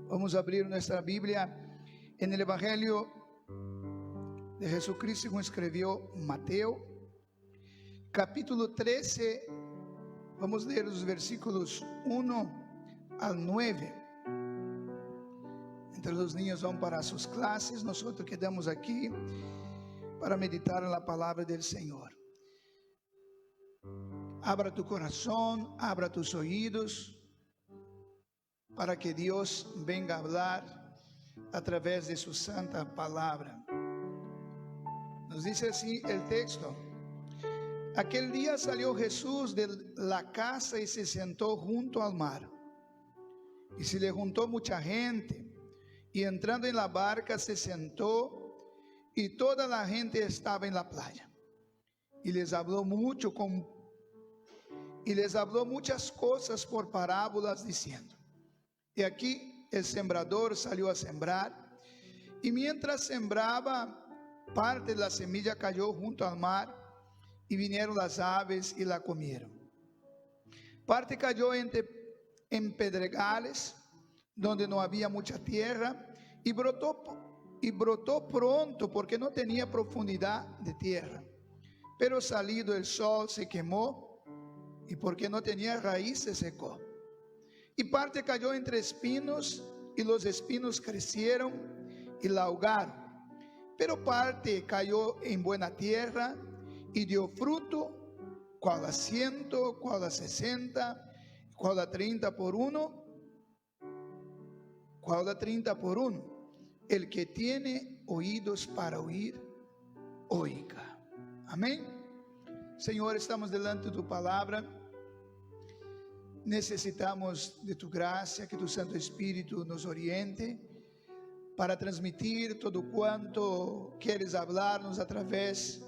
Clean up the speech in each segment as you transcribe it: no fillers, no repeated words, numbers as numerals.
Vamos a abrir nuestra Biblia en el Evangelio de Jesucristo según escribió Mateo, capítulo 13. Vamos a leer los versículos 1 al 9. Entre los niños van para sus clases, nosotros quedamos aquí para meditar en la palabra del Señor. Abra tu corazón, abra tus oídos, para que Dios venga a hablar a través de su santa palabra. Nos dice así el texto: aquel día salió Jesús de la casa y se sentó junto al mar. Y se le juntó mucha gente, y entrando en la barca se sentó, y toda la gente estaba en la playa. Y les habló muchas cosas por parábolas, diciendo: y aquí el sembrador salió a sembrar, y mientras sembraba, parte de la semilla cayó junto al mar, y vinieron las aves y la comieron. Parte cayó en pedregales, donde no había mucha tierra, y brotó pronto, porque no tenía profundidad de tierra. Pero salido el sol se quemó, y porque no tenía raíz se secó. Y parte cayó entre espinos, y los espinos crecieron y la ahogaron. Pero parte cayó en buena tierra y dio fruto, cual a 100, cual a 60, cual a 30 por uno. Cual a 30 por uno. El que tiene oídos para oír, oiga. Amén. Señor, estamos delante de tu palabra. Necesitamos de tu gracia, que tu Santo Espíritu nos oriente para transmitir todo cuanto quieres hablarnos a través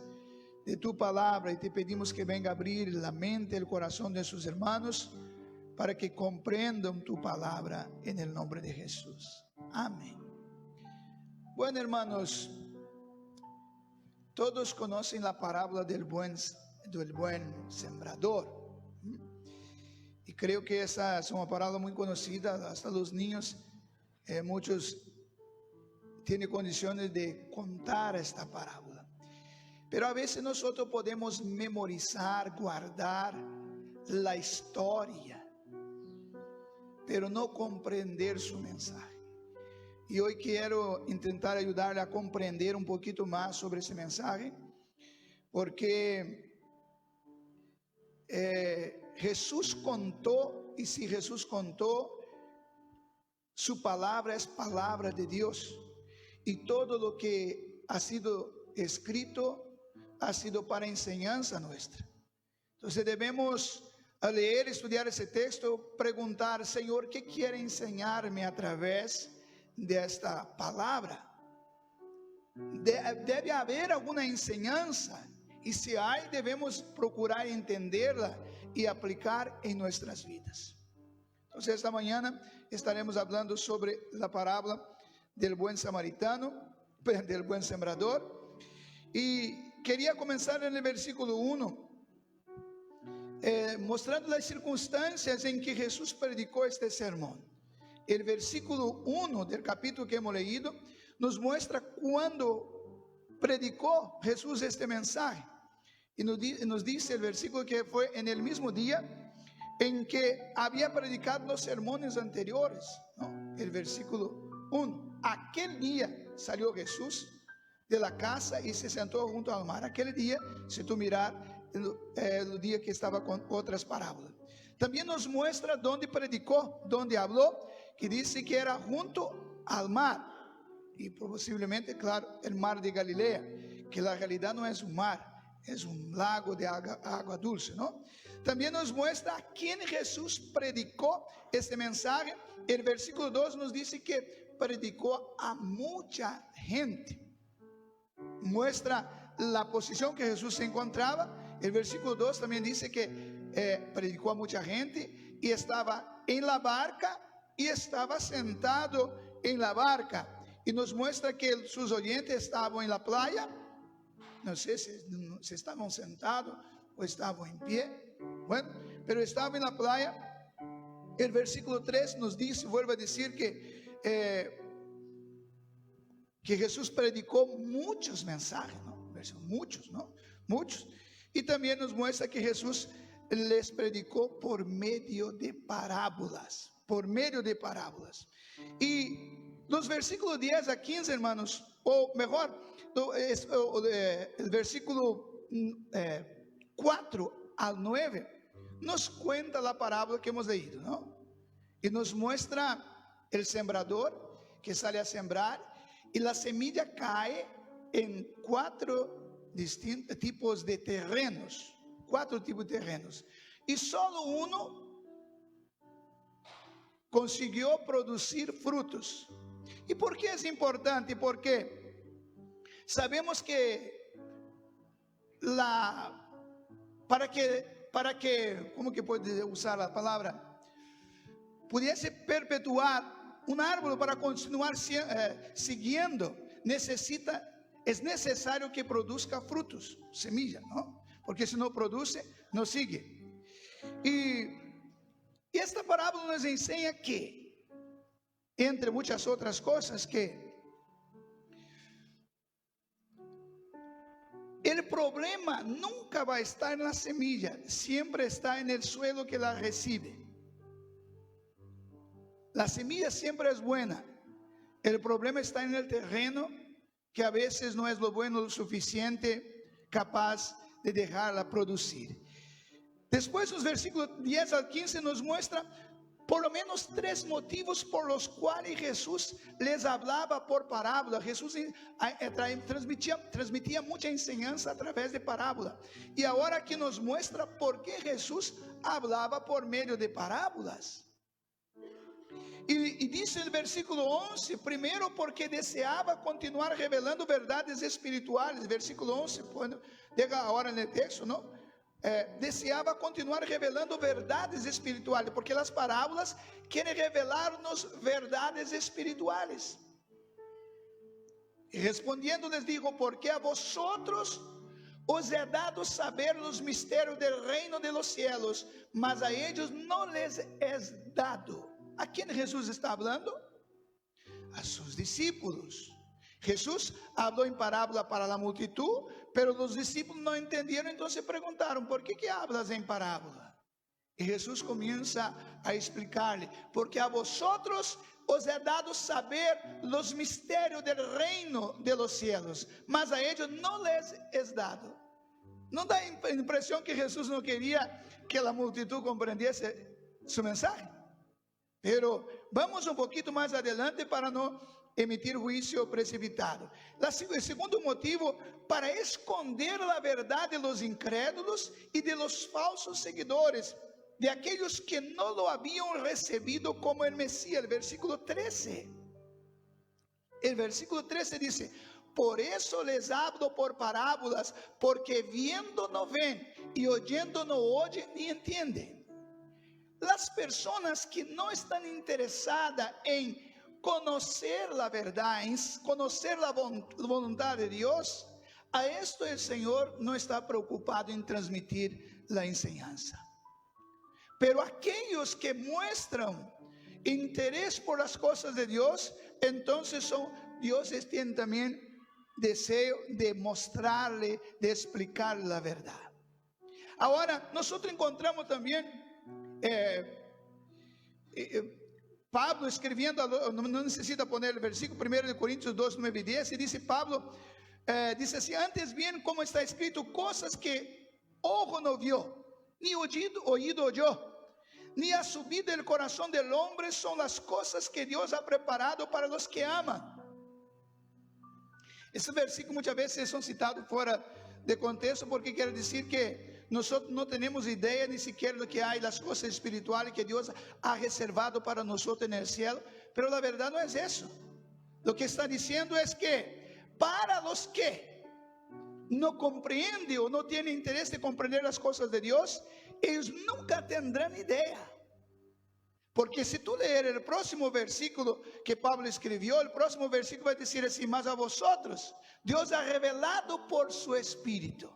de tu palabra. Y te pedimos que venga a abrir la mente, el corazón de sus hermanos, para que comprendan tu palabra en el nombre de Jesús. Amén. Bueno, hermanos, todos conocen la parábola del buen sembrador. Y creo que esa es una parábola muy conocida, hasta los niños, muchos tienen condiciones de contar esta parábola. Pero a veces nosotros podemos memorizar, guardar la historia, pero no comprender su mensaje. Y hoy quiero intentar ayudarle a comprender un poquito más sobre ese mensaje, porque Jesús contó, y si Jesús contó, su palabra es palabra de Dios, y todo lo que ha sido escrito ha sido para enseñanza nuestra. Entonces debemos, al leer, estudiar ese texto, preguntar: Señor, ¿qué quiere enseñarme a través de esta palabra? Debe haber alguna enseñanza, y si hay, debemos procurar entenderla y aplicar en nuestras vidas. Entonces esta mañana estaremos hablando sobre la parábola del buen samaritano, del buen sembrador. Y quería comenzar en el versículo 1, mostrando las circunstancias en que Jesús predicó este sermón. El versículo 1 del capítulo que hemos leído nos muestra cuando predicó Jesús este mensaje. Y nos dice el versículo que fue en el mismo día en que había predicado los sermones anteriores, ¿no? El versículo 1. Aquel día salió Jesús de la casa y se sentó junto al mar. Aquel día, si tú miras, el día que estaba con otras parábolas. También nos muestra dónde predicó, dónde habló, que dice que era junto al mar. Y posiblemente, claro, el mar de Galilea, que la realidad no es un mar, es un lago de agua dulce, ¿no? También nos muestra a quién Jesús predicó este mensaje. El versículo 2 nos dice que predicó a mucha gente. Muestra la posición que Jesús se encontraba. El versículo 2 también dice que predicó a mucha gente, y estaba en la barca, y estaba sentado en la barca. Y nos muestra que sus oyentes estaban en la playa. No sé si estaban sentados o estaban en pie. Bueno, pero estaban en la playa. El versículo 3 nos dice, vuelve a decir que que Jesús predicó muchos mensajes, ¿no? Muchos, ¿no? Muchos. Y también nos muestra que Jesús les predicó por medio de parábolas, por medio de parábolas. Y los versículos 10 a 15, hermanos, o mejor, el versículo 4 al 9, nos cuenta la parábola que hemos leído, ¿no? Y nos muestra el sembrador que sale a sembrar y la semilla cae en 4 distintos tipos de terrenos. 4 tipos de terrenos. Y solo uno consiguió producir frutos. ¿Y por qué es importante? Porque sabemos que para que, ¿cómo que puede usar la palabra? Pudiese perpetuar un árbol para continuar siguiendo, es necesario que produzca frutos, semilla, ¿no? Porque si no produce, no sigue. Y esta parábola nos enseña que, entre muchas otras cosas, que el problema nunca va a estar en la semilla, siempre está en el suelo que la recibe. La semilla siempre es buena, el problema está en el terreno, que a veces no es lo bueno lo suficiente capaz de dejarla producir. Después los versículos 10 al 15 nos muestra por lo menos 3 motivos por los cuales Jesús les hablaba por parábola. Jesús transmitía mucha enseñanza a través de parábola. Y ahora aquí nos muestra por qué Jesús hablaba por medio de parábolas. Y dice el versículo 11, primero porque deseaba continuar revelando verdades espirituales. Versículo 11, cuando llega ahora en el texto, ¿no? Deseaba continuar revelando verdades espirituales, porque las parábolas quieren revelarnos verdades espirituales. Y respondiendo les dijo, porque a vosotros os he dado saber los misterios del reino de los cielos, mas a ellos no les es dado. ¿A quién Jesús está hablando? A sus discípulos. Jesús habló en parábola para la multitud, pero los discípulos no entendieron, entonces preguntaron, ¿por qué hablas en parábola? Y Jesús comienza a explicarle, porque a vosotros os he dado saber los misterios del reino de los cielos, mas a ellos no les es dado. ¿No da impresión que Jesús no quería que la multitud comprendiese su mensaje? Pero vamos un poquito más adelante para no emitir juicio precipitado. El segundo motivo, para esconder la verdad de los incrédulos y de los falsos seguidores, de aquellos que no lo habían recibido como el Mesías. El versículo 13. El versículo 13 dice, por eso les hablo por parábolas, porque viendo no ven y oyendo no oyen ni entienden. Las personas que no están interesadas en conocer la verdad, en conocer la voluntad de Dios, a esto el Señor no está preocupado en transmitir la enseñanza. Pero aquellos que muestran interés por las cosas de Dios, entonces Dios tiene también deseo de mostrarle, de explicarle la verdad. Ahora, nosotros encontramos también Pablo escribiendo, no necesita poner el versículo, 1 Corintios 2, 9 y 10, y dice Pablo, dice así, antes bien como está escrito, cosas que ojo no vio, ni oído oyó, ni ha subido el corazón del hombre, son las cosas que Dios ha preparado para los que aman. Esses versículos muchas veces son citados fuera de contexto, porque quiere decir que nosotros no tenemos idea ni siquiera de lo que hay, las cosas espirituales que Dios ha reservado para nosotros en el cielo, pero la verdad no es eso. Lo que está diciendo es que para los que no comprenden o no tienen interés de comprender las cosas de Dios, ellos nunca tendrán idea. Porque si tú lees el próximo versículo que Pablo escribió, el próximo versículo va a decir así, mas a vosotros Dios ha revelado por su Espíritu.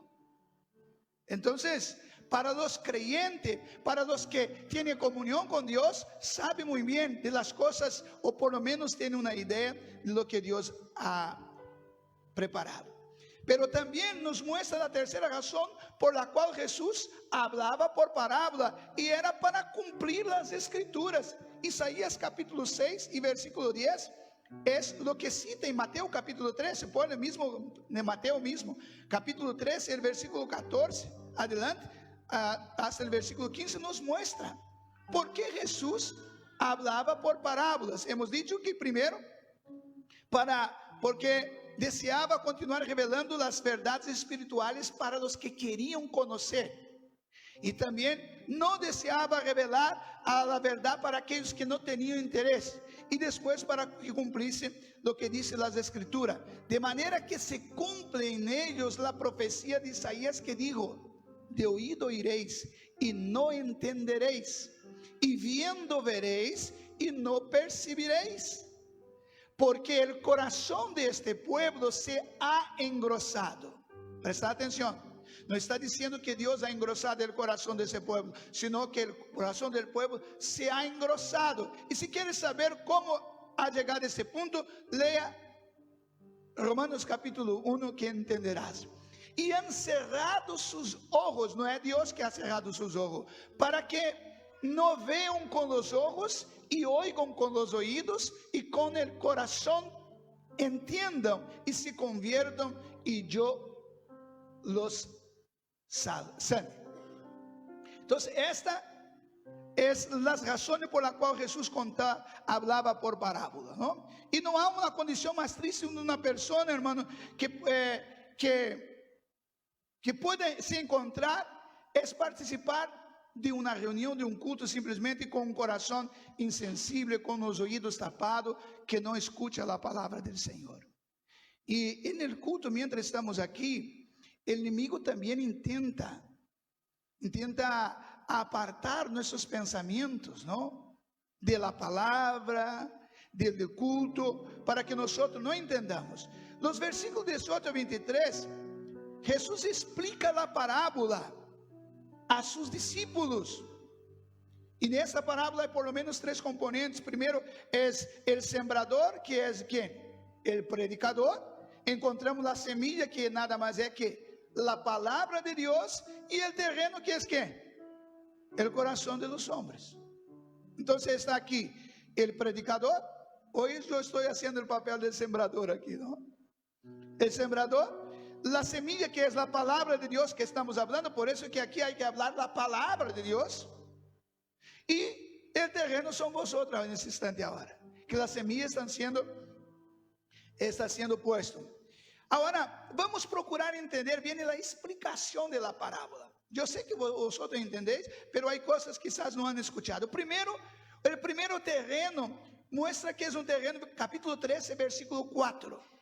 Entonces, para los creyentes, para los que tienen comunión con Dios, sabe muy bien de las cosas, o por lo menos tiene una idea de lo que Dios ha preparado. Pero también nos muestra la tercera razón por la cual Jesús hablaba por parábola, y era para cumplir las escrituras. Isaías capítulo 6 y versículo 10 es lo que cita en Mateo capítulo 13, por el mismo, de Mateo mismo, capítulo 13, el versículo 14, adelante, hasta el versículo 15 nos muestra por qué Jesús hablaba por parábolas. Hemos dicho que primero, porque deseaba continuar revelando las verdades espirituales para los que querían conocer. Y también no deseaba revelar a la verdad para aquellos que no tenían interés. Y después para que cumpliese lo que dice las escrituras. De manera que se cumple en ellos la profecía de Isaías que dijo: de oído oiréis y no entenderéis, y viendo veréis y no percibiréis. Porque el corazón de este pueblo se ha engrosado. Presta atención, no está diciendo que Dios ha engrosado el corazón de ese pueblo, sino que el corazón del pueblo se ha engrosado. Y si quieres saber cómo ha llegado a ese punto, lea Romanos capítulo 1 que entenderás. Y han cerrado sus ojos, no es Dios que ha cerrado sus ojos, para que no vean con los ojos y oigan con los oídos y con el corazón entiendan y se conviertan y yo los sane. Entonces esta es las razones por las cuales Jesús hablaba por parábola, ¿no? Y no hay una condición más triste de una persona, hermano, que puede se encontrar, es participar de una reunión, de un culto, simplesmente con un corazón insensible, con los oídos tapados, que no escucha la palabra del Señor. Y en el culto, mientras estamos aquí, el enemigo también intenta apartar nuestros pensamientos, ¿no? De la palabra, del culto, para que nosotros no entendamos. Los versículos 18 a 23, Jesús explica la parábola a sus discípulos. Y en esa parábola hay por lo menos tres componentes. Primero es el sembrador, que es ¿quién? El predicador. Encontramos la semilla, que nada más es que la palabra de Dios, y el terreno, que es ¿qué? El corazón de los hombres. Entonces está aquí el predicador. Hoy yo estoy haciendo el papel del sembrador aquí, ¿no? El sembrador, la semilla, que es la palabra de Dios que estamos hablando, por eso que aquí hay que hablar la palabra de Dios. Y el terreno son vosotros en ese instante ahora, que la semilla está siendo puesto. Ahora vamos a procurar entender bien la explicación de la parábola. Yo sé que vosotros entendéis, pero hay cosas que quizás no han escuchado. Primero, el primer terreno muestra que es un terreno, capítulo 13, versículo 4.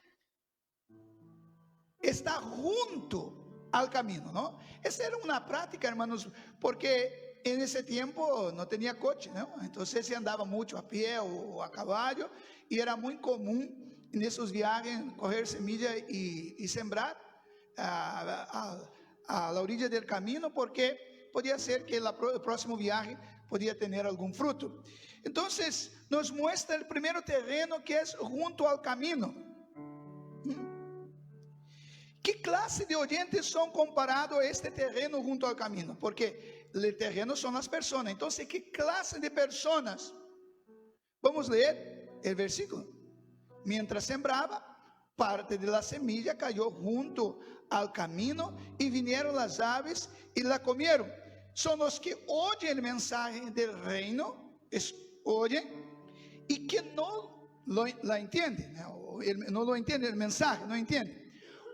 Está junto al camino, ¿no? Esa era una práctica, hermanos, porque en ese tiempo no tenía coche, ¿no? Entonces se andaba mucho a pie o a caballo, y era muy común en esos viajes coger semilla y sembrar a la orilla del camino, porque podía ser que el próximo viaje podía tener algún fruto. Entonces nos muestra el primer terreno, que es junto al camino. ¿Qué clase de oyentes son comparados a este terreno junto al camino? Porque el terreno son las personas. Entonces, ¿qué clase de personas? Vamos a leer el versículo. Mientras sembraba, parte de la semilla cayó junto al camino, y vinieron las aves y la comieron. Son los que oyen el mensaje del reino, oyen, y que no la entienden, no lo entienden el mensaje, no entienden.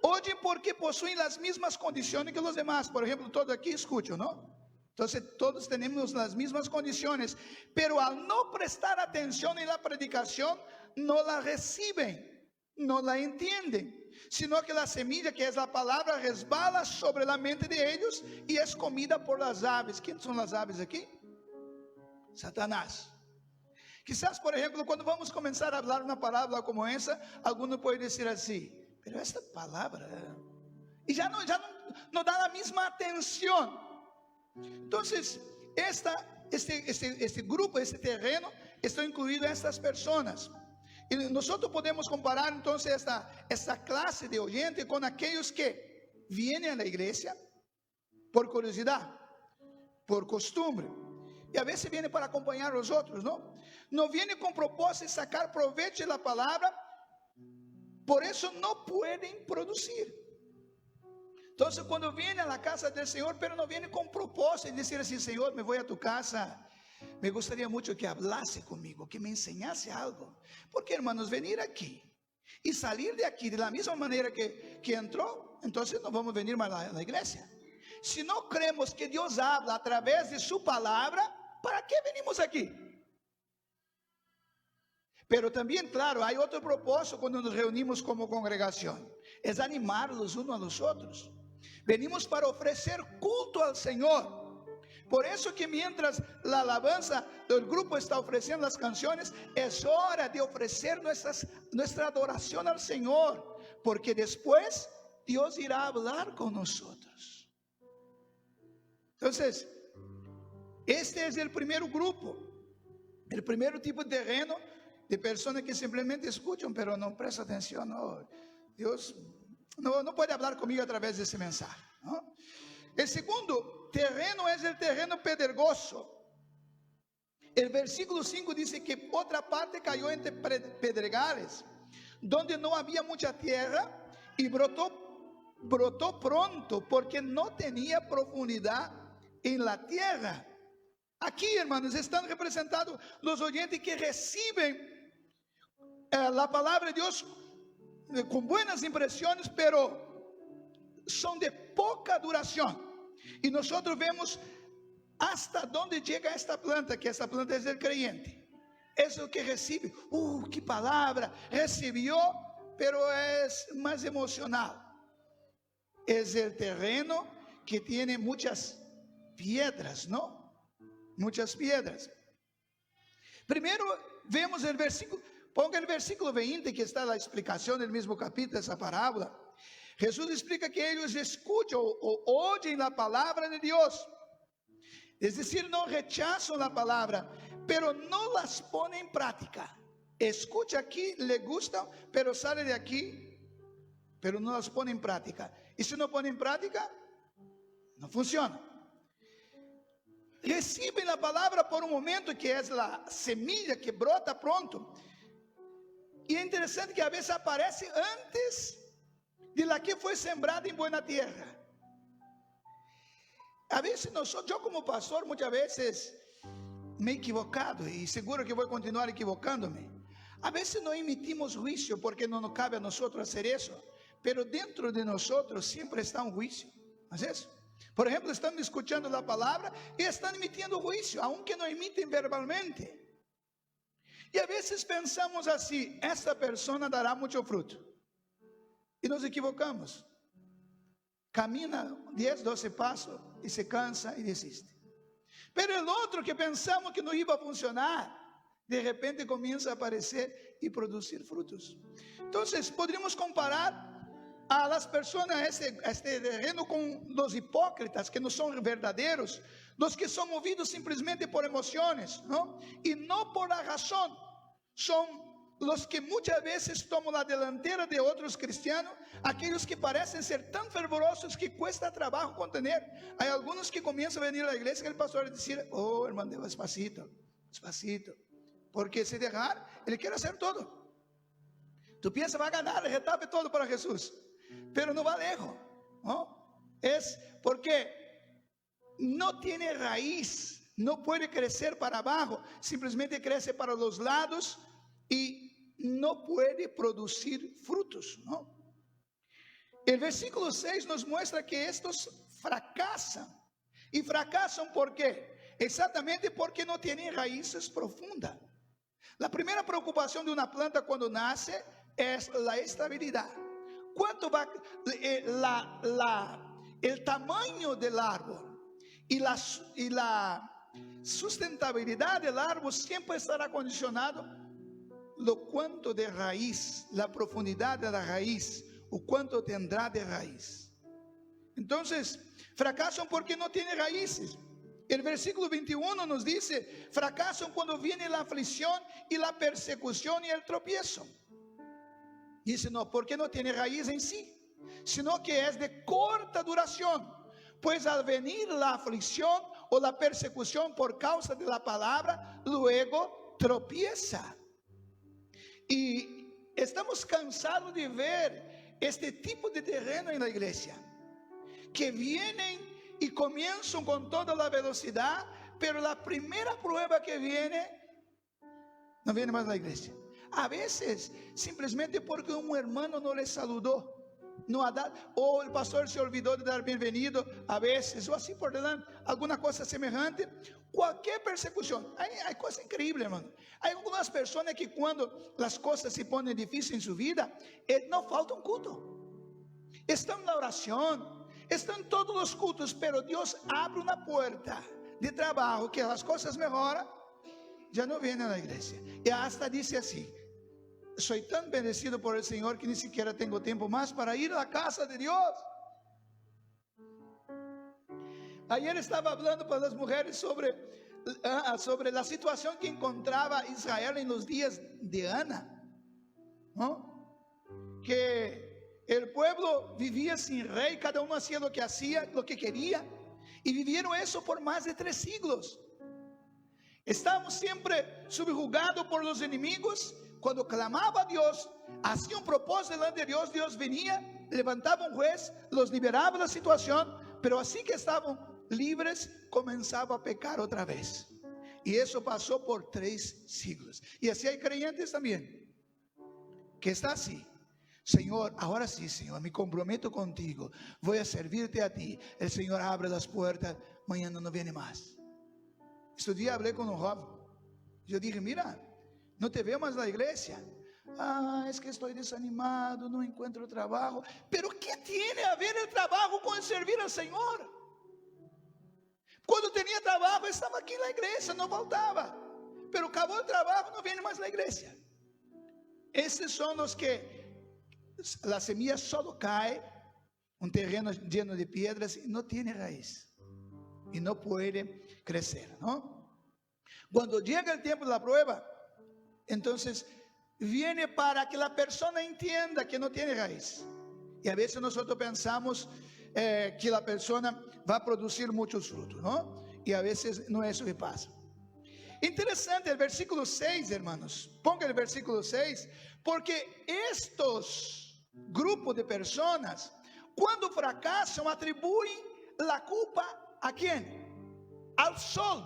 Oyen porque poseen las mismas condiciones que los demás. Por ejemplo, todo aquí escucho, ¿no? Entonces todos tenemos las mismas condiciones, pero al no prestar atención en la predicación, no la reciben, no la entienden, sino que la semilla, que es la palabra, resbala sobre la mente de ellos y es comida por las aves. ¿Quiénes son las aves aquí? Satanás. Quizás, por ejemplo, cuando vamos a comenzar a hablar una parábola como esa, alguno puede decir así: pero esta palabra, y ya no da la misma atención. Entonces, este grupo, este terreno, está incluido en estas personas. Y nosotros podemos comparar entonces esta clase de oyente con aquellos que vienen a la iglesia por curiosidad, por costumbre, y a veces viene para acompañar a los otros, ¿no? No viene con propósito de sacar provecho de la palabra, por eso no pueden producir. Entonces, cuando viene a la casa del Señor, pero no viene con propósito de decir así: Señor, me voy a tu casa, me gustaría mucho que hablase conmigo, que me enseñase algo. Porque, hermanos, venir aquí y salir de aquí de la misma manera que entró, entonces no vamos a venir más a la iglesia. Si no creemos que Dios habla a través de su palabra, ¿para qué venimos aquí? Pero también, claro, hay otro propósito cuando nos reunimos como congregación: es animar los unos a los otros. Venimos para ofrecer culto al Señor. Por eso que mientras la alabanza del grupo está ofreciendo las canciones, es hora de ofrecer nuestra adoración al Señor, porque después Dios irá a hablar con nosotros. Entonces, este es el primer grupo, el primer tipo de terreno, de personas que simplemente escuchan, pero no prestan atención. No, Dios no puede hablar conmigo a través de ese mensaje, ¿no? El segundo terreno es el terreno pedregoso. El versículo 5 dice que otra parte cayó entre pedregales, donde no había mucha tierra, y brotó pronto, porque no tenía profundidad en la tierra. Aquí, hermanos, están representados los oyentes que reciben la palabra de Dios con buenas impresiones, pero son de poca duración. Y nosotros vemos hasta dónde llega esta planta, que esta planta es del creyente. Es el que recibe. ¡Qué palabra! Recibió, pero es más emocional. Es el terreno que tiene muchas piedras, ¿no? Muchas piedras. Primero vemos el versículo, ponga el versículo 20, que está la explicación del mismo capítulo de esa parábola. Jesús explica que ellos escuchan o oyen la palabra de Dios. Es decir, no rechazan la palabra, pero no las ponen en práctica. Escucha aquí, le gusta, pero sale de aquí, pero no las pone en práctica. Y si no pone en práctica, no funciona. Reciben la palabra por un momento, que es la semilla que brota pronto. Y es interesante que a veces aparece antes de la que fue sembrada en buena tierra. A veces yo como pastor muchas veces me he equivocado, y seguro que voy a continuar equivocándome. A veces no emitimos juicio porque no nos cabe a nosotros hacer eso, pero dentro de nosotros siempre está un juicio. ¿No es eso? Por ejemplo, están escuchando la palabra y están emitiendo juicio, aunque no emiten verbalmente. Y a veces pensamos así: esta persona dará mucho fruto. Y nos equivocamos. Camina 10, 12 pasos y se cansa y desiste. Pero el otro que pensamos que no iba a funcionar, de repente comienza a aparecer y producir frutos. Entonces, podríamos comparar a las personas, este terreno, con los hipócritas, que no son verdaderos, los que son movidos simplemente por emociones, ¿no? Y no por la razón. Son los que muchas veces toman la delantera de otros cristianos, aquellos que parecen ser tan fervorosos que cuesta trabajo contener. Hay algunos que comienzan a venir a la iglesia y el pastor dice: oh, hermano, despacito, despacito, porque si dejar, él quiere hacer todo. Tú piensas, va a ganar, retape todo para Jesús, pero no va lejos, ¿no? Es porque no tiene raíz, no puede crecer para abajo, simplemente crece para los lados y no puede producir frutos, ¿no? El versículo 6 nos muestra que estos fracasan. ¿Y fracasan por qué? Exactamente porque no tienen raíces profundas. La primera preocupación de una planta cuando nace es la estabilidad. ¿Cuánto va el tamaño del árbol y la sustentabilidad del árbol siempre estará condicionado lo cuánto de raíz, la profundidad de la raíz, o cuánto tendrá de raíz? Entonces, fracasan porque no tiene raíces. El versículo 21 nos dice: fracasan cuando viene la aflicción y la persecución y el tropiezo. Dice, no, porque no tiene raíz en sí, sino que es de corta duración. Pues al venir la aflicción o la persecución por causa de la palabra, luego tropieza. Y estamos cansados de ver este tipo de terreno en la iglesia, que vienen y comienzan con toda la velocidad, pero la primera prueba que viene, no viene más a la iglesia. A veces, simplesmente porque un hermano no les saludó, no ha dado, o el pastor se olvidó de dar bienvenido, a veces, o así por delante, alguna cosa semejante. Cualquier persecución, hay cosas increíbles, hermano. Hay algunas personas que cuando las cosas se ponen difíciles en su vida, no falta un culto, están en la oración, están en todos los cultos, pero Dios abre una puerta de trabajo, que las cosas mejoran, ya no vienen a la iglesia. Y hasta dice así: soy tan bendecido por el Señor que ni siquiera tengo tiempo más para ir a la casa de Dios. Ayer estaba hablando para las mujeres sobre la situación que encontraba Israel en los días de Ana, ¿no? Que el pueblo vivía sin rey, cada uno hacía lo que hacía, lo que quería, y vivieron eso por más de 3 siglos. Estábamos siempre subjugados por los enemigos. Cuando clamaba a Dios, hacía un propósito delante de Dios, Dios venía, levantaba un juez, los liberaba de la situación, pero así que estaban libres, comenzaba a pecar otra vez. Y eso pasó por 3 siglos. Y así hay creyentes también, que está así: Señor, ahora sí, Señor, me comprometo contigo, voy a servirte a ti. El Señor abre las puertas, mañana no viene más. Este día hablé con un joven, yo dije: mira, no te veo más en la iglesia. Es que estoy desanimado, no encuentro trabajo. Pero ¿qué tiene a ver el trabajo con el servir al Señor? Cuando tenía trabajo estaba aquí en la iglesia, no faltaba, pero acabó el trabajo, no viene más a la iglesia. Estos son los que la semilla solo cae, un terreno lleno de piedras, y no tiene raíz, y no puede crecer, ¿no? Cuando llega el tiempo de la prueba, entonces viene para que la persona entienda que no tiene raíz. Y a veces nosotros pensamos que la persona va a producir muchos frutos, ¿no? Y a veces no es eso que pasa. Interesante el versículo 6, hermanos. Ponga el versículo 6, porque estos grupos de personas, cuando fracasan, atribuyen la culpa ¿a quién? Al sol.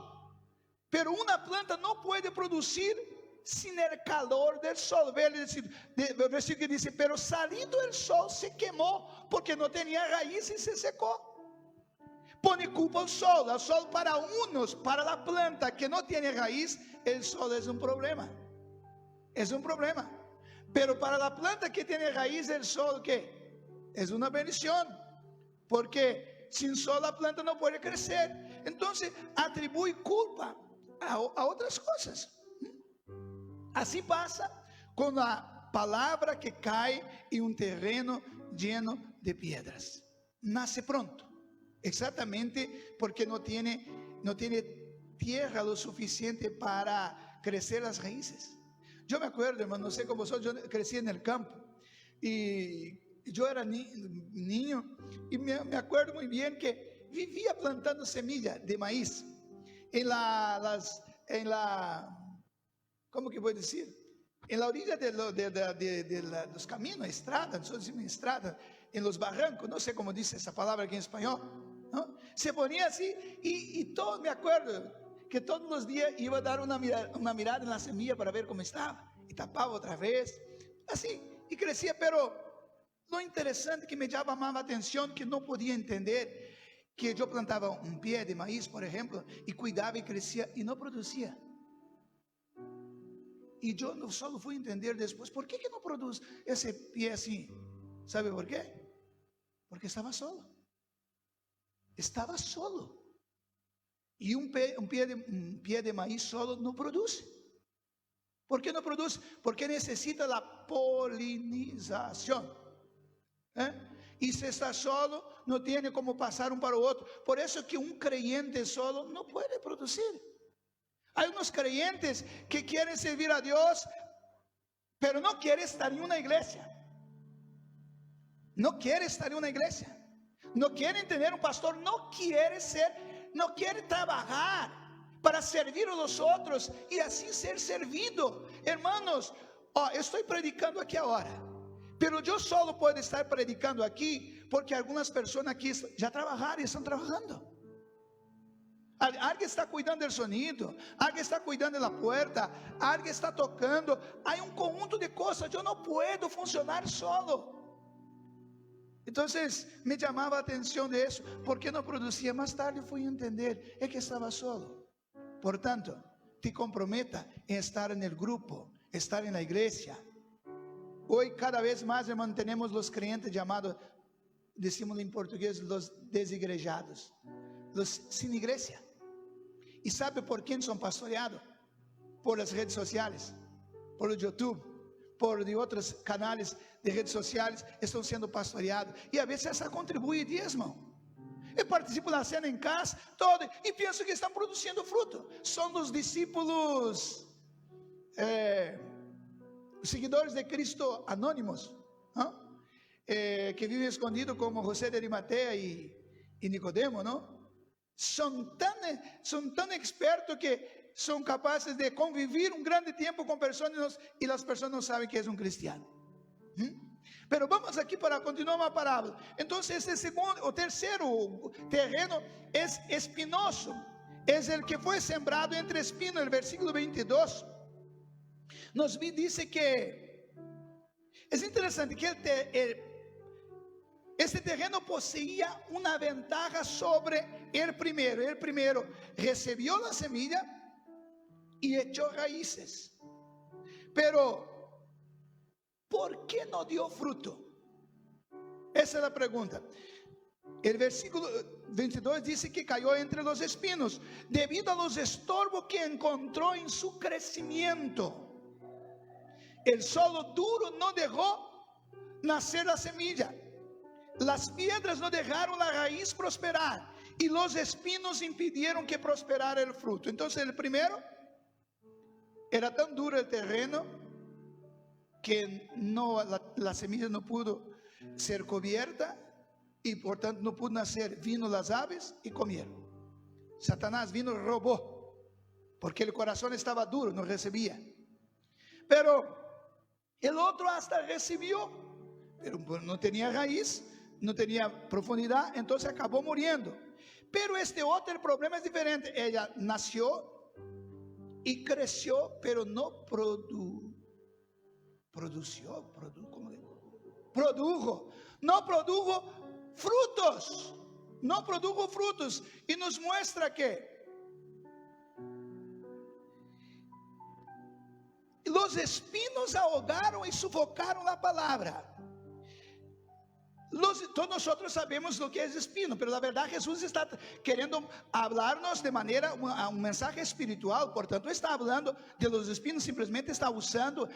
Pero una planta no puede producir sin el calor del sol. Ve el versículo que dice: pero salido el sol se quemó porque no tenía raíz y se secó. Pone culpa al sol para unos, para la planta que no tiene raíz, el sol es un problema. Es un problema. Pero para la planta que tiene raíz, el sol, ¿qué? Es una bendición. Porque sin sol la planta no puede crecer. Entonces atribuye culpa a otras cosas. Así pasa con la palabra que cae en un terreno lleno de piedras. Nace pronto, exactamente porque no tiene tierra lo suficiente para crecer las raíces. Yo me acuerdo, hermano, no sé cómo vosotros, yo crecí en el campo y yo era niño y me acuerdo muy bien que vivía plantando semilla de maíz en la ¿cómo que voy a decir? En la orilla de los caminos, estrada, nosotros decimos estrada, en los barrancos, no sé cómo dice esa palabra aquí en español, ¿no? Se ponía así y todo, me acuerdo que todos los días iba a dar una mirada en la semilla para ver cómo estaba, y tapaba otra vez, así, y crecía. Pero lo interesante que me llamaba la atención, que no podía entender, que yo plantaba un pie de maíz, por ejemplo, y cuidaba y crecía y no producía. Y yo solo fui a entender después, ¿por qué que no produce ese pie así? ¿Sabe por qué? Porque estaba solo. Estaba solo. Y un pie de maíz solo no produce. ¿Por qué no produce? Porque necesita la polinización. Y si está solo, no tiene como pasar un para el otro. Por eso que un creyente solo no puede producir. Hay unos creyentes que quieren servir a Dios, pero no quieren estar en una iglesia. No quiere estar en una iglesia. No quieren tener un pastor. No quiere trabajar para servir a los otros y así ser servido. Hermanos, estoy predicando aquí ahora, pero yo solo puedo estar predicando aquí porque algunas personas aquí ya trabajaron y están trabajando. Alguien está cuidando del sonido, alguien está cuidando de la puerta, alguien está tocando. Hay un conjunto de cosas. Yo no puedo funcionar solo. Entonces me llamaba la atención de eso. ¿Por qué no producía? Más tarde fui a entender, es que estaba solo. Por tanto, te comprometa en estar en el grupo, estar en la iglesia. Hoy cada vez más, hermano, tenemos los creyentes llamados, decimos en portugués, los desigrejados, los sin iglesia. ¿Y sabe por quién son pastoreados? Por las redes sociales, por el YouTube, por de otros canales de redes sociales, están siendo pastoreados. Y a veces hasta contribuye diezmo. Eu participo da cena em casa, todo, e penso que estão produzindo fruto. São dos discípulos, os seguidores de Cristo anônimos, que vivem escondidos como José de Arimatea e Nicodemo, não? São tão expertos que são capazes de conviver um grande tempo com pessoas e as pessoas não sabem que é um cristiano. Pero vamos aquí para continuar la parábola. Entonces o tercero terreno es espinoso. Es el que fue sembrado entre espinos. El versículo 22 nos dice que es interesante que este terreno poseía una ventaja sobre el primero. El primero recibió la semilla y echó raíces. Pero ¿por qué no dio fruto? Esa es la pregunta. El versículo 22 dice que cayó entre los espinos debido a los estorbos que encontró en su crecimiento. El suelo duro no dejó nacer la semilla. Las piedras no dejaron la raíz prosperar y los espinos impidieron que prosperara el fruto. Entonces el primero, era tan duro el terreno que la semilla no pudo ser cubierta y por tanto no pudo nacer. Vino las aves y comieron. Satanás vino y robó porque el corazón estaba duro, no recibía. Pero el otro hasta recibió, pero no tenía raíz, no tenía profundidad, entonces acabó muriendo. Pero este otro, el problema es diferente. Ella nació y creció, pero no produjo. No produjo frutos. No produjo frutos. Y nos muestra que los espinos ahogaron y sufocaron la palabra. Todos nosotros sabemos lo que es espino, pero la verdad Jesús está queriendo hablarnos de manera, un mensaje espiritual. Por tanto, está hablando de los espinos, simplemente está usando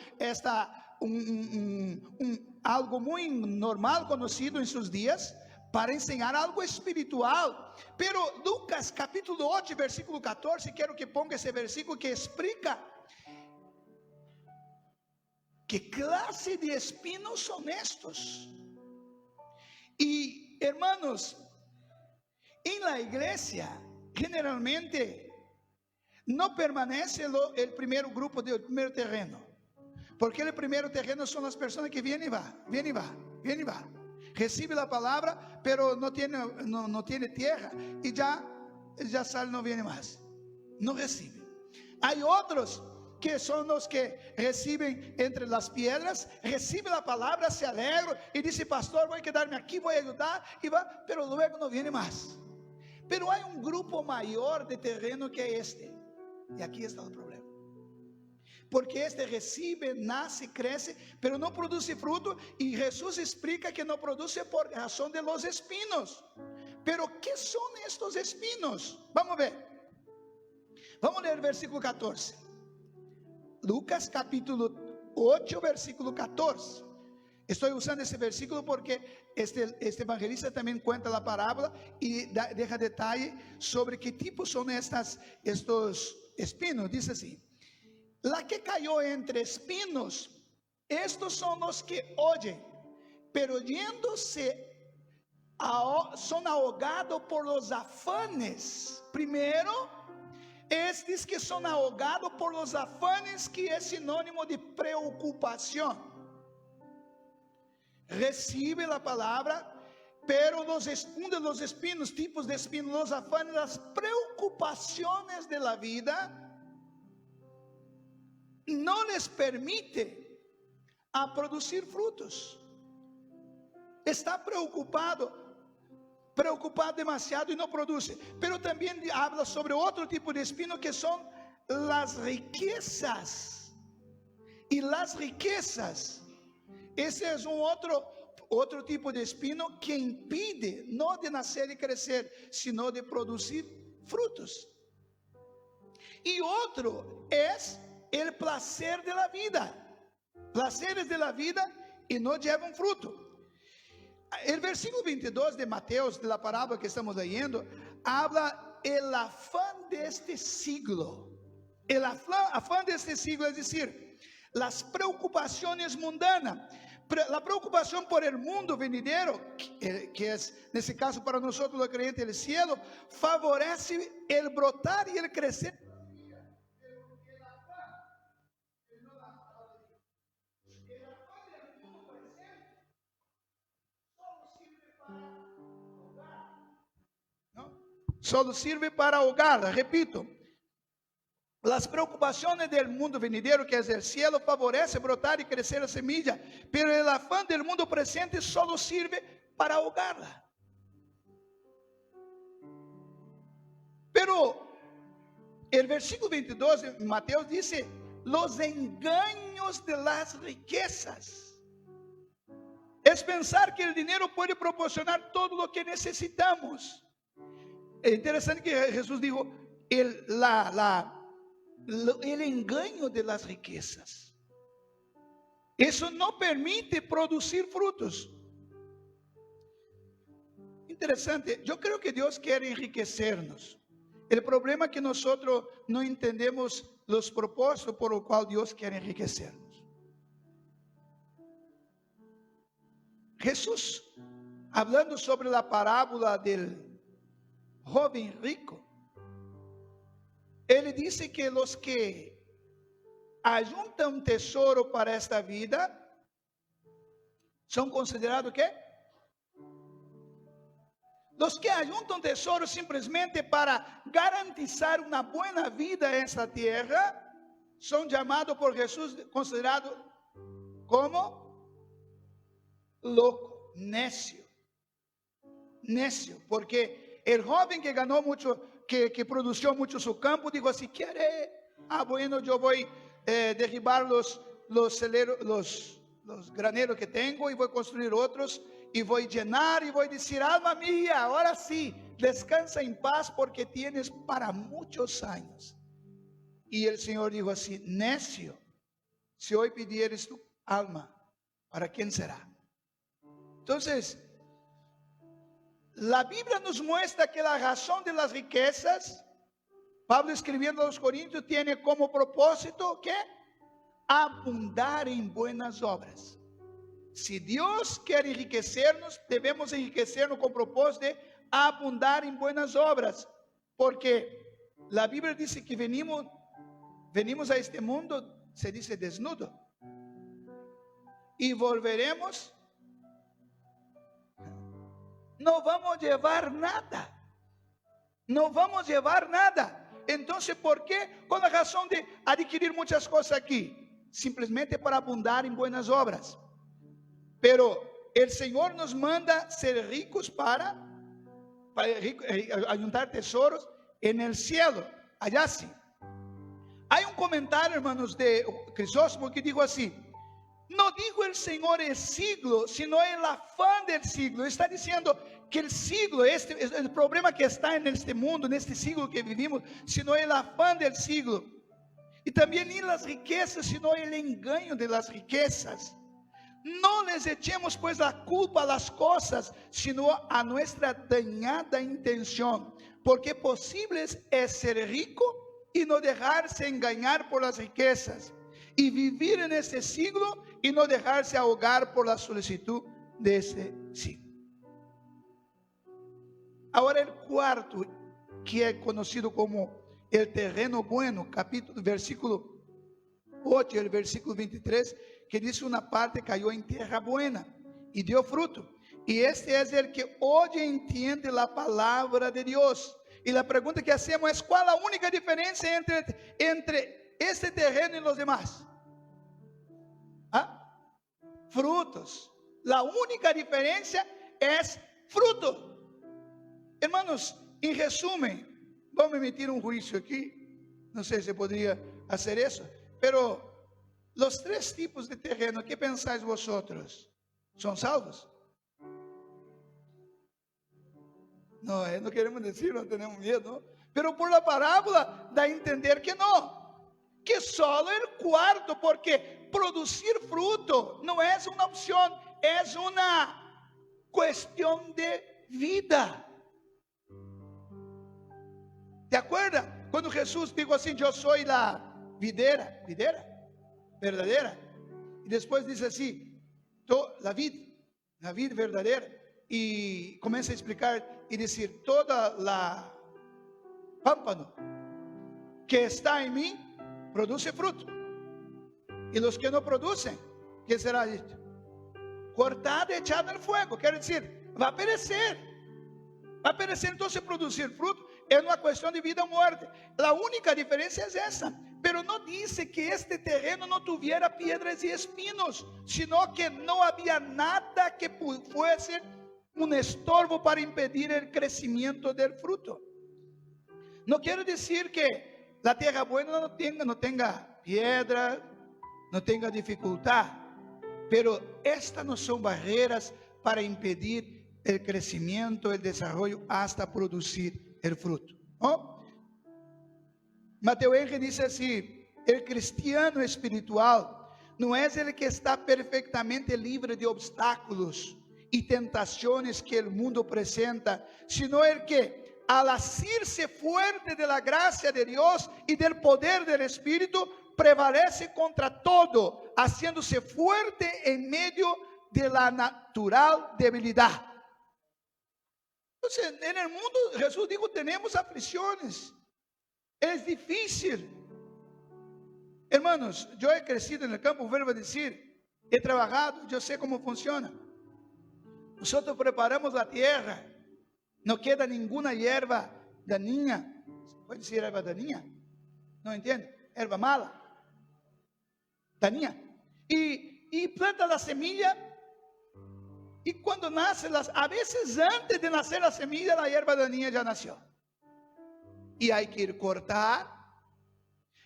algo muy normal, conocido en sus días, para enseñar algo espiritual. Pero Lucas capítulo 8, versículo 14, quiero que ponga ese versículo que explica qué clase de espinos son estos. Y hermanos, en la iglesia generalmente no permanece el primer grupo del primer terreno, porque el primer terreno son las personas que vienen y va, recibe la palabra, pero no tiene tierra y ya sale, no viene más, no recibe. Hay otros que son los que reciben entre las piedras, reciben la palabra, se alegran y dicen: pastor, voy a quedarme aquí, voy a ayudar, y va, pero luego no viene más. Pero hay un grupo mayor de terreno que este, y aquí está el problema, porque este recibe, nace, crece, pero no produce fruto, y Jesús explica que no produce por razón de los espinos. Pero ¿qué son estos espinos? Vamos a ver, vamos a leer el versículo 14. Lucas capítulo 8, versículo 14. Estoy usando ese versículo porque este evangelista también cuenta la parábola y deja detalle sobre qué tipo son estos espinos. Dice así: la que cayó entre espinos, estos son los que oyen, pero yéndose son ahogados por los afanes. Primero, diz que son ahogados por los afanes, que es sinónimo de preocupación. Recibe la palabra, pero uno de los espinos, tipos de espinos, los afanes, las preocupaciones de la vida, no les permite a producir frutos. Está preocupado demasiado y no produce. Pero también habla sobre otro tipo de espino, que son las riquezas. Y las riquezas, ese es un otro tipo de espino que impide no de nacer y crecer, sino de producir frutos. Y otro es el placer de la vida. Placeres de la vida y no llevan fruto. El versículo 22 de Mateos, de la parábola que estamos leyendo, habla el afán de este siglo. El afán de este siglo, es decir, las preocupaciones mundanas. La preocupación por el mundo venidero, que es, en este caso para nosotros los creyentes, el cielo, favorece el brotar y el crecer. Solo sirve para ahogar. Repito, las preocupaciones del mundo venidero, que es el cielo, favorece brotar y crecer la semilla, pero el afán del mundo presente solo sirve para ahogarla. Pero el versículo 22 de Mateo dice: los engaños de las riquezas. Es pensar que el dinero puede proporcionar todo lo que necesitamos. Es interesante que Jesús dijo el engaño de las riquezas. Eso no permite producir frutos. Interesante. Yo creo que Dios quiere enriquecernos. El problema es que nosotros no entendemos los propósitos por los cuales Dios quiere enriquecernos. Jesús, hablando sobre la parábola del joven rico, ele disse que los que ajuntam um tesouro para esta vida são considerados ¿qué? Los que ajuntam tesouro simplesmente para garantizar uma buena vida en esta tierra são chamados por Jesús, considerados como loco, necio, porque el joven que ganó mucho, que produció mucho su campo, dijo así: ¿quiere? Bueno, yo voy derribar los graneros que tengo y voy a construir otros y voy a llenar y voy a decir: alma mía, ahora sí, descansa en paz porque tienes para muchos años. Y el Señor dijo así: necio, si hoy pidieres tu alma, ¿para quién será? Entonces, la Biblia nos muestra que la razón de las riquezas, Pablo escribiendo a los Corintios, tiene como propósito ¿qué? Abundar en buenas obras. Si Dios quiere enriquecernos, debemos enriquecernos con propósito de abundar en buenas obras, porque la Biblia dice que venimos a este mundo, se dice desnudo, y volveremos. No vamos a llevar nada. No vamos a llevar nada. Entonces, ¿por qué? Con la razón de adquirir muchas cosas aquí. Simplemente para abundar en buenas obras. Pero el Señor nos manda ser ricos para juntar tesoros en el cielo. Allá sí. Hay un comentario, hermanos, de Crisóstomo que dijo así: no dijo el Señor el siglo, sino el afán del siglo. Está diciendo que el siglo, el problema que está en este mundo, en este siglo que vivimos, sino el afán del siglo. Y también ni las riquezas, sino el engaño de las riquezas. no les echemos pues la culpa a las cosas, sino a nuestra dañada intención, porque posible es ser rico y no dejarse engañar por las riquezas, y vivir en este siglo y no dejarse ahogar por la solicitud de este siglo. Ahora el cuarto, que es conocido como el terreno bueno, versículo 8 y el versículo 23, que dice una parte cayó en tierra buena y dio fruto. Y este es el que oye y entiende la palabra de Dios. Y la pregunta que hacemos es: ¿cuál es la única diferencia entre este terreno y los demás? ¿Ah? Frutos. La única diferencia es fruto. Hermanos, en resumen, vamos a emitir un juicio aquí. No sé si podría hacer eso, pero los tres tipos de terreno, ¿qué pensáis vosotros? ¿Son salvos? No, no queremos decir, no tenemos miedo, ¿no? Pero por la parábola da a entender que no, que solo el cuarto, porque producir fruto no es una opción, es una cuestión de vida. ¿Te acuerdas? Cuando Jesús dijo así: yo soy la videra verdadera, y después dice así: la vid verdadera, y comienza a explicar y decir: toda la pámpano que está en mí produce fruto, y los que no producen, ¿qué será dicho? Cortado y echado al fuego. Quiere decir, va a perecer. Entonces producir fruto es una cuestión de vida o muerte. La única diferencia es esa. Pero no dice que este terreno no tuviera piedras y espinos, sino que no había nada que fuese un estorbo para impedir el crecimiento del fruto. No quiero decir que la tierra buena no tenga piedra, no tenga dificultad, pero estas no son barreras para impedir el crecimiento, el desarrollo, hasta producir el fruto, ¿no? Mateo Henry dice así: el cristiano espiritual no es el que está perfectamente libre de obstáculos y tentaciones que el mundo presenta, sino el que, al asirse fuerte de la gracia de Dios y del poder del Espíritu, prevalece contra todo, haciéndose fuerte en medio de la natural debilidad. Entonces, en el mundo, Jesús dijo: tenemos aflicciones, es difícil. Hermanos, yo he crecido en el campo, vuelvo a decir, he trabajado, yo sé cómo funciona. Nosotros preparamos la tierra, no queda ninguna hierba dañina. ¿Puede decir hierba dañina? No entiende, hierba mala, dañina. Y planta la semilla. Y cuando nace, a veces antes de nacer la semilla, la hierba dañina ya nació. Y hay que ir cortar.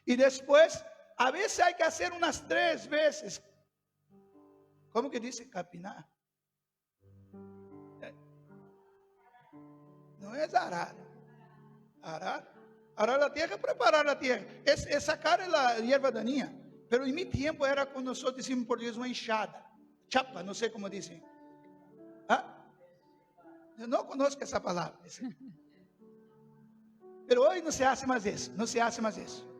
Y después, a veces hay que hacer unas 3 veces. ¿Cómo que dice? Capinar. No es arar. Arar la tierra, preparar la tierra. Es sacar la hierba dañina. Pero en mi tiempo era cuando nosotros decimos por Dios una enxada. Chapa, no sé cómo dicen. ¿Ah? Yo no conozco esa palabra. Pero hoy no se hace más eso.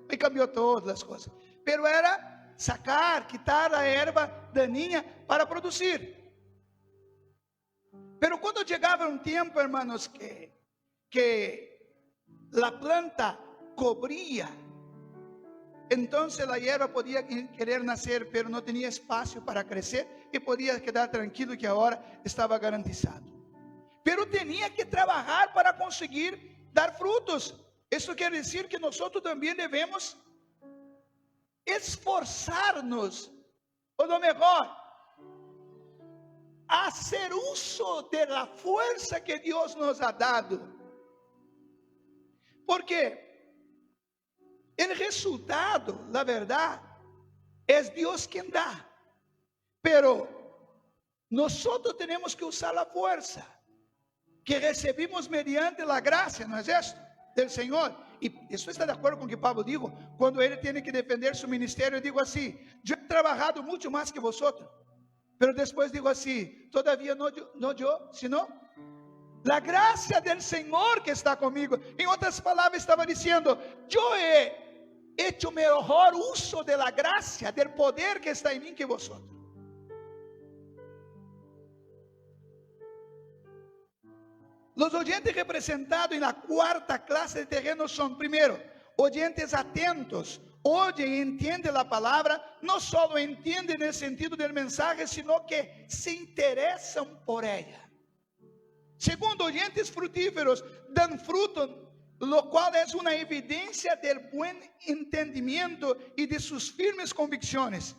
Hoy cambió todas las cosas. Pero era sacar, quitar la hierba dañina para producir. Pero cuando llegaba un tiempo, hermanos, que la planta cubría, entonces la hierba podía querer nacer, pero no tenía espacio para crecer, y podía quedar tranquilo que ahora estaba garantizado. Pero tenía que trabajar para conseguir dar frutos. Eso quiere decir que nosotros también debemos esforzarnos, o lo mejor, hacer uso de la fuerza que Dios nos ha dado. Porque el resultado, la verdad, es Dios quien da. Pero nosotros tenemos que usar la fuerza que recibimos mediante la gracia, ¿no es esto? Del Señor. Y eso está de acuerdo con lo que Pablo dijo, cuando él tiene que defender su ministerio. Digo así: yo he trabajado mucho más que vosotros, Pero después dijo así: todavía no yo, sino la gracia del Señor que está conmigo. En otras palabras, estaba diciendo: yo he hecho mejor uso de la gracia, del poder que está en mí que vosotros. Los oyentes representados en la cuarta clase de terrenos son, primero, oyentes atentos, oyen y entienden la palabra, no solo entienden el sentido del mensaje, sino que se interesan por ella. Segundo, oyentes frutíferos dan fruto, lo cual es una evidencia del buen entendimiento y de sus firmes convicciones.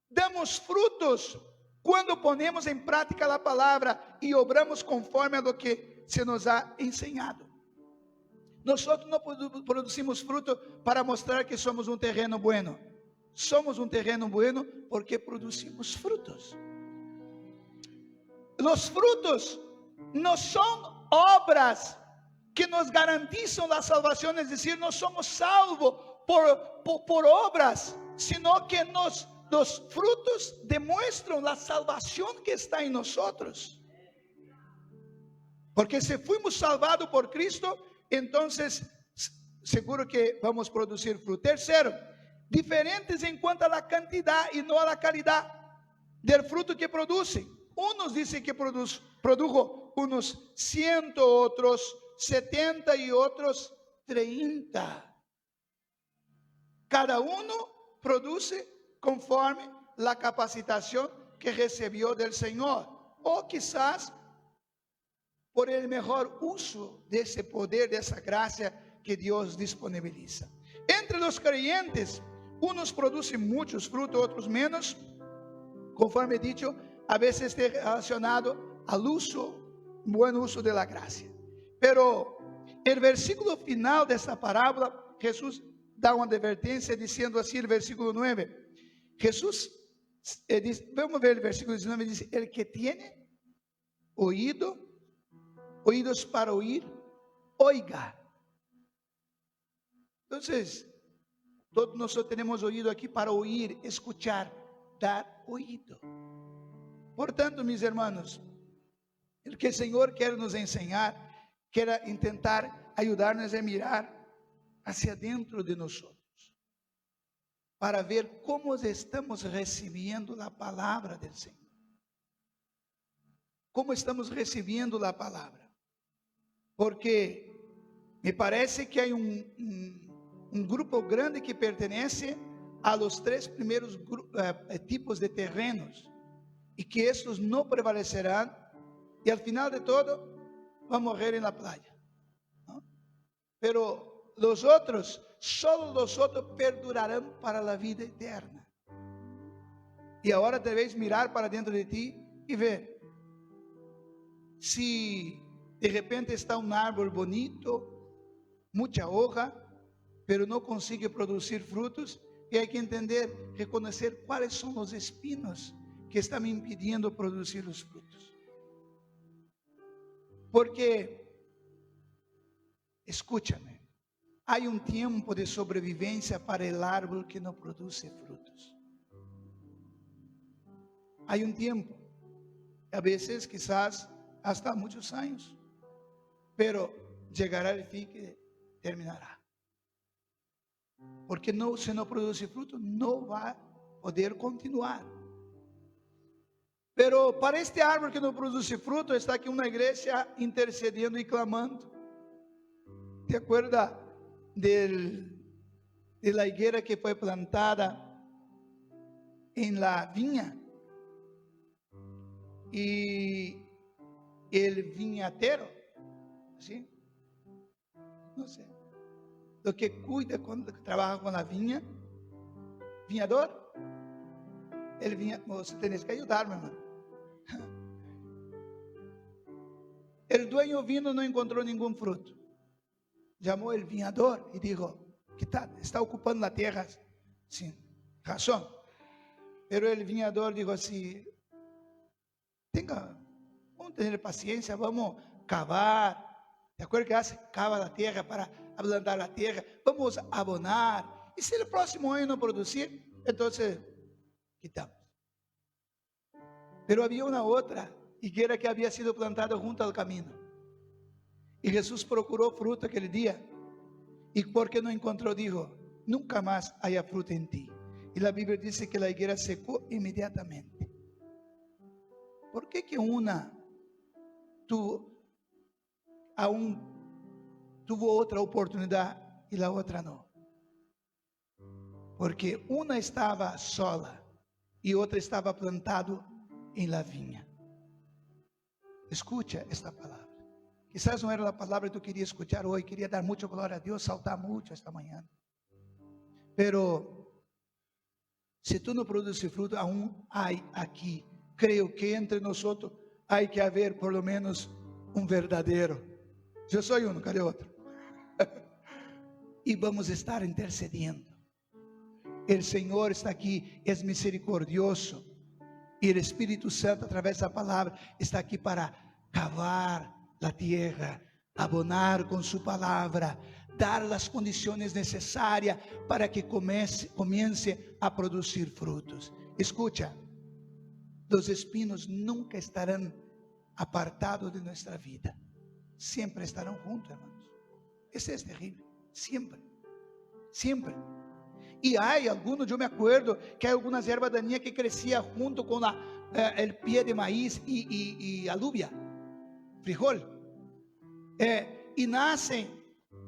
Damos frutos cuando ponemos en práctica la palabra y obramos conforme a lo que se nos ha enseñado. Nosotros no producimos fruto para mostrar que somos un terreno bueno. Somos un terreno bueno porque producimos frutos. Los frutos no son obras que nos garantizan la salvación, es decir, no somos salvos por obras, sino que los frutos demuestran la salvación que está en nosotros. Porque si fuimos salvados por Cristo, entonces seguro que vamos a producir fruto. Tercero, diferentes en cuanto a la cantidad y no a la calidad del fruto que producen. Unos dicen que produjo unos 100, otros 70 y otros 30. Cada uno produce conforme la capacitación que recibió del Señor. O quizás por el mejor uso de ese poder, de esa gracia que Dios disponibiliza. Entre los creyentes, unos producen muchos frutos, otros menos, conforme he dicho, a veces está relacionado al buen uso de la gracia. Pero el versículo final de esta parábola, Jesús da una advertencia diciendo así, el versículo 9. Jesús dice, vamos a ver el versículo 19, dice: el que tiene oídos para oír, oiga. Entonces, todos nosotros tenemos oído aquí para oír, escuchar, dar oído. Por tanto, mis hermanos, el que el Señor quiere nos enseñar, quiere intentar ayudarnos a mirar hacia dentro de nosotros, para ver cómo estamos recibiendo la palabra del Señor. Cómo estamos recibiendo la palabra. Porque me parece que hay un grupo grande que pertenece a los 3 primeros tipos de terrenos, y que estos no prevalecerán, y al final de todo van a morir en la playa, ¿no? Pero los otros, solo los otros perdurarán para la vida eterna. Y ahora debes mirar para dentro de ti y ver si de repente está un árbol bonito, mucha hoja, pero no consigue producir frutos. Y hay que entender, reconocer cuáles son los espinos que están impidiendo producir los frutos. Porque, escúchame, hay un tiempo de sobrevivencia para el árbol que no produce frutos. Hay un tiempo, a veces quizás hasta muchos años, pero llegará el fin que terminará. Porque si no produce fruto, no va a poder continuar. Pero para este árbol que no produce fruto, está aquí una iglesia intercediendo y clamando. ¿Te acuerdas de la higuera que fue plantada en la viña? Y el viñatero, ¿sí? No sé, lo que cuida cuando trabaja con la viña, viñador, você tenés que ayudarme, hermano. El dueño vino, no encontró ningún fruto. Llamó el viñador y dijo: ¿qué tal? Está ocupando la tierra sin razón. Pero el viñador dijo así: vamos a tener paciencia, vamos a cavar. ¿De acuerdo que hace? Cava la tierra para ablandar la tierra. Vamos a abonar. Y si el próximo año no producir, entonces quitamos. Pero había una otra higuera que había sido plantada junto al camino. Y Jesús procuró fruto aquel día. Y porque no encontró, dijo: nunca más haya fruto en ti. Y la Biblia dice que la higuera secó inmediatamente. ¿Por qué que una aún tuvo otra oportunidad y la otra no? Porque una estaba sola y otra estaba plantado en la viña. Escucha esta palabra. Quizás no era la palabra que tú querías escuchar hoy. Quería dar mucha gloria a Dios, saltar mucho esta mañana. Pero si tú no produces fruto, aún hay aquí. Creo que entre nosotros hay que haber por lo menos un verdadero. Yo soy uno, ¿qué otro? Y vamos a estar intercediendo. El Señor está aquí, es misericordioso. Y el Espíritu Santo, a través de la palabra, está aquí para cavar la tierra, abonar con su palabra, dar las condiciones necesarias para que comience a producir frutos. Escucha, los espinos nunca estarán apartados de nuestra vida. Siempre estarán juntos, hermanos. Eso es terrible. Siempre. Siempre. Y hay algunos, yo me acuerdo que hay algunas hierbas dañinas que crecían junto con el pie de maíz y alubia, frijol. Y nacen.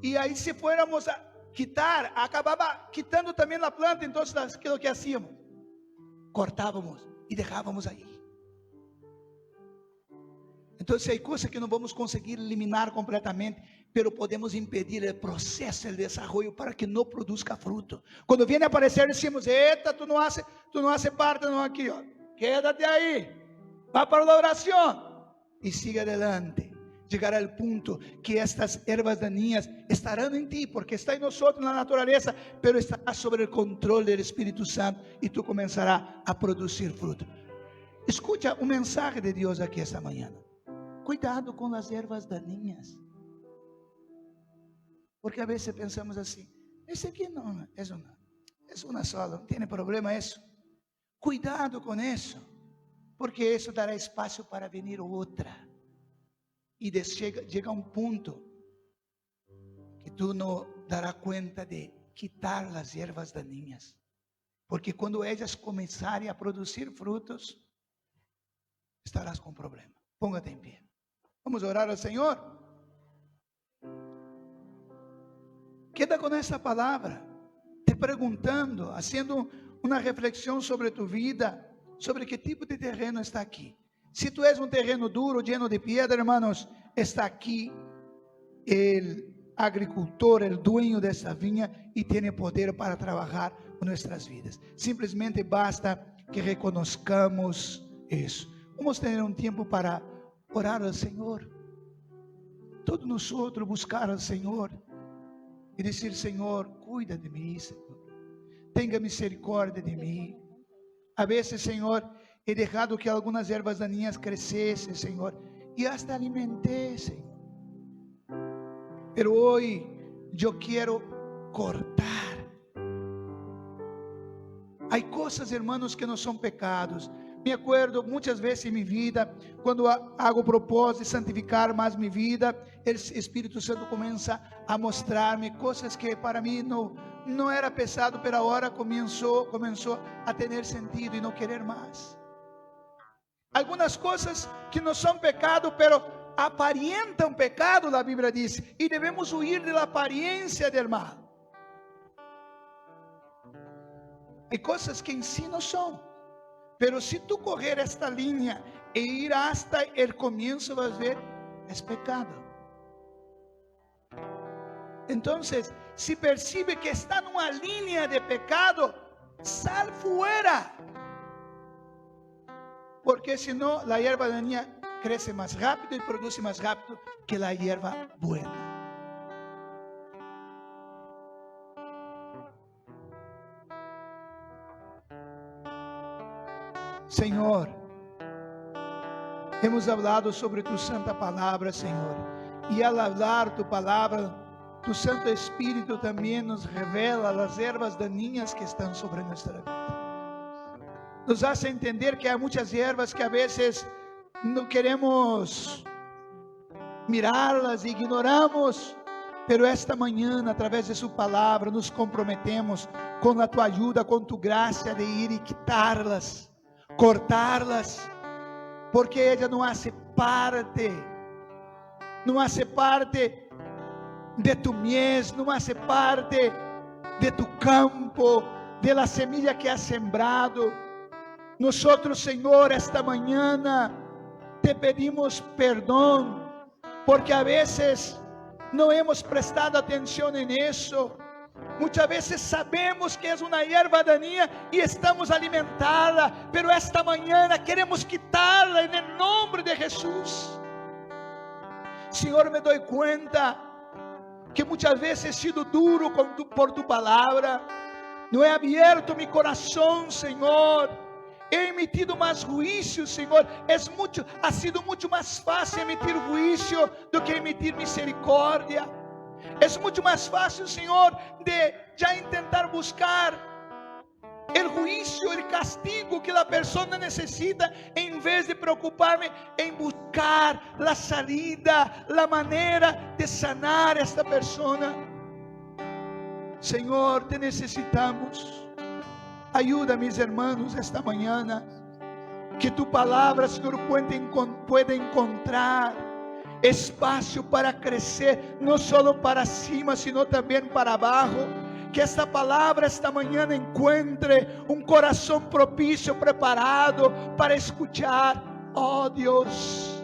Y ahí si fuéramos a quitar, acababa quitando también la planta. Entonces, ¿qué es lo que hacíamos? Cortábamos y dejábamos ahí. Entonces hay cosas que no vamos a conseguir eliminar completamente, pero podemos impedir el proceso, el desarrollo para que no produzca fruto. Cuando viene a aparecer, decimos: eita, tú no haces parte, no aquí, ó. Quédate ahí, va para la oración y sigue adelante. Llegará al punto que estas hierbas dañinas estarán en ti, porque está en nosotros, en la naturaleza, pero estará sobre el control del Espíritu Santo y tú comenzarás a producir fruto. Escucha un mensaje de Dios aquí esta mañana. Cuidado con las hierbas dañinas. Porque a veces pensamos así: ese aquí no, es una sola, no tiene problema eso. Cuidado con eso, porque eso dará espacio para venir otra. Y llega un punto que tú no darás cuenta de quitar las hierbas dañinas. Porque cuando ellas comenzarem a producir frutos, estarás com problema. Póngate em pé. Vamos orar ao Senhor. Queda com essa palavra, te perguntando, haciendo uma reflexão sobre tu vida, sobre que tipo de terreno está aqui. Se tu és um terreno duro, lleno de piedra, hermanos, está aqui el agricultor, el dueño dessa vinha, e tem poder para trabalhar com nossas vidas. Simplesmente basta que reconozcamos isso. Vamos ter um tempo para orar ao Senhor. Todos nós buscar ao Senhor e dizer: Senhor, cuida de mim, Senhor. Tenha misericórdia de mim. A vezes, Senhor, he deixado que algumas ervas daninhas crescessem, Senhor, e hasta alimentei, Senhor. Pero hoje eu quero cortar. Há coisas, hermanos, que não são pecados. Me acuerdo muitas vezes em minha vida, quando hago o propósito de santificar mais minha vida, o Espírito Santo começa a mostrar-me coisas que para mim não era pesado, pero agora começou a ter sentido e não querer mais. Algumas coisas que não são pecado, pero aparentam pecado, a Bíblia diz, e devemos huir da aparência do mal. Há coisas que em si não são. Pero si tú correr esta línea e ir hasta el comienzo, vas a ver, es pecado. Entonces, si percibe que está en una línea de pecado, sal fuera. Porque si no, la hierba dañina crece más rápido y produce más rápido que la hierba buena. Senhor, hemos hablado sobre tu santa palavra, Senhor, e al hablar tu palavra, tu Santo Espírito também nos revela as ervas daninhas que estão sobre nossa vida. nos hace entender que hay muchas hierbas que a veces no queremos mirarlas, ignoramos, pero esta manhã, através de su palavra, nos comprometemos com a tua ajuda, com tu graça, de ir e quitarlas, cortarlas, porque ella não hace parte de tu mies, não hace parte de tu campo, de la semilla que has sembrado. Nosotros, Senhor, esta manhã te pedimos perdão, porque a veces não hemos prestado atenção em isso. Muitas vezes sabemos que é uma erva daninha e estamos alimentada, pero esta manhã queremos quitarla em nome de Jesus. Senhor, me dou conta que muitas vezes he sido duro por tu palavra, não he abierto mi coração, Senhor. He emitido mais juízo, Senhor. Ha sido muito mais fácil emitir juízo do que emitir misericórdia. É muito mais fácil, Senhor, de já tentar buscar o juízo, o castigo que a pessoa necessita, em vez de preocupar-me em buscar a salida, a maneira de sanar esta pessoa. Senhor, te necessitamos. Ajuda, mis hermanos, esta manhã, que tu palavra, Senhor, pueda encontrar espaço para crescer, não só para cima, sino também para abaixo. Que esta palavra esta manhã encontre um coração propício, preparado para escuchar. Oh Deus,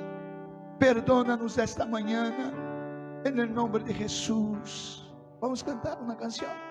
perdona-nos esta manhã, em nome de Jesus. Vamos cantar uma canção.